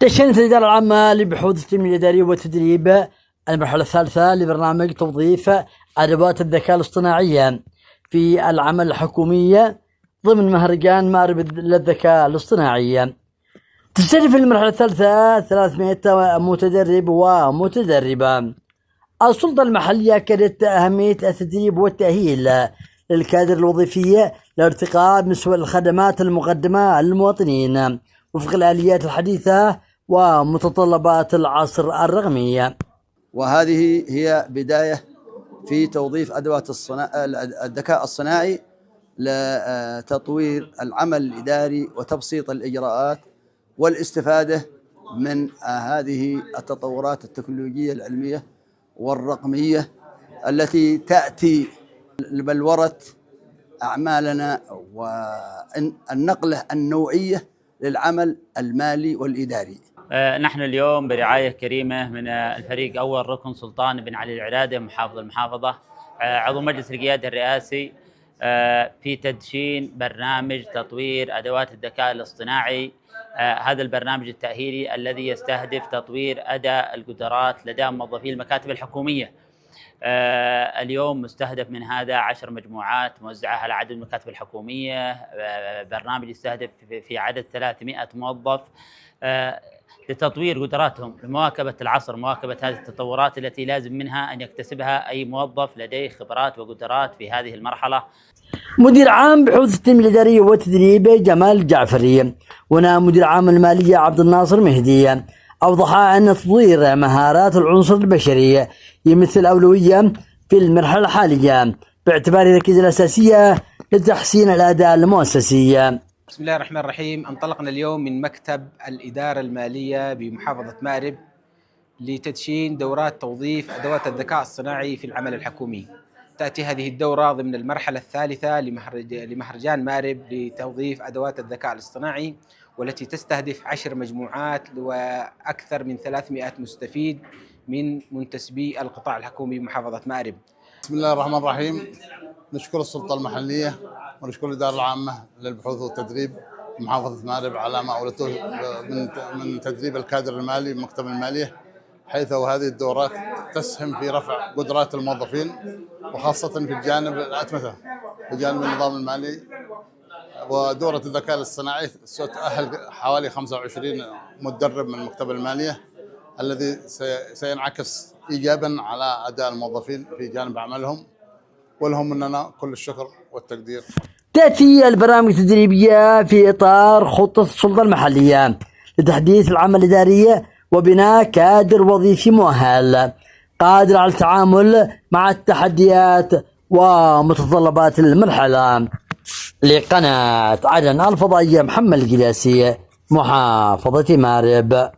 دشنت الإدارة العامة لبحوث التنمية الإدارية والتدريب المرحلة الثالثة لبرنامج توظيف أدوات الذكاء الاصطناعي في العمل الحكومي ضمن مهرجان مأرب للذكاء الاصطناعي. تستهدف المرحلة الثالثة 300 متدرب ومتدربة. السلطة المحلية أكدت أهمية التدريب والتأهيل للكادر الوظيفي لارتقاء بمستوى الخدمات المقدمة للمواطنين وفق الآليات الحديثة ومتطلبات العصر الرقمي. وهذه هي بداية في توظيف أدوات الذكاء الصناعي لتطوير العمل الإداري وتبسيط الإجراءات والاستفادة من هذه التطورات التكنولوجية العلمية والرقمية التي تأتي لبلورة أعمالنا والنقلة النوعية للعمل المالي والإداري. نحن اليوم برعاية كريمة من الفريق أول ركن سلطان بن علي العرادة محافظ المحافظة عضو مجلس القيادة الرئاسي في تدشين برنامج تطوير أدوات الذكاء الاصطناعي. هذا البرنامج التأهيلي الذي يستهدف تطوير أداء القدرات لدى موظفي المكاتب الحكومية. اليوم مستهدف من هذا 10 مجموعات موزعة على عدد المكاتب الحكومية. برنامج يستهدف في عدد 300 موظف لتطوير قدراتهم لمواكبة العصر، مواكبة هذه التطورات التي لازم منها أن يكتسبها أي موظف لديه خبرات وقدرات في هذه المرحلة. مدير عام بحوث التنمية الإدارية والتدريب جمال الجعفري ونائب مدير عام المالية عبد الناصر مهدي أوضح أن تطوير مهارات العنصر البشري يمثل أولوية في المرحلة الحالية باعتبار الركيزة الأساسية لتحسين الأداء المؤسسي. بسم الله الرحمن الرحيم. انطلقنا اليوم من مكتب الإدارة المالية بمحافظة مأرب لتدشين دورات توظيف أدوات الذكاء الصناعي في العمل الحكومي. تأتي هذه الدورة ضمن المرحلة الثالثة لمهرجان مأرب لتوظيف أدوات الذكاء الاصطناعي، والتي تستهدف 10 مجموعات وأكثر من 300 مستفيد من منتسبي القطاع الحكومي بمحافظة مأرب. بسم الله الرحمن الرحيم. نشكر السلطة المحلية ونشكر الإدارة العامة للبحوث والتدريب محافظة مأرب على ما أولته من تدريب الكادر المالي بمكتب المالية، حيث هذه الدورات تسهم في رفع قدرات الموظفين وخاصة في الجانب الأتمتة في جانب النظام المالي. ودورة الذكاء الاصطناعي ستؤهل حوالي 25 متدرب من مكتب المالية، الذي سينعكس إيجابا على أداء الموظفين في جانب عملهم، ولهم مننا كل الشكر والتقدير. تأتي البرامج التدريبية في إطار خطة السلطة المحلية لتحديث العمل الإداري وبناء كادر وظيفي مؤهل قادر على التعامل مع التحديات ومتطلبات المرحلة. لقناة عدن الفضائية محمد القلاسي محافظة مأرب.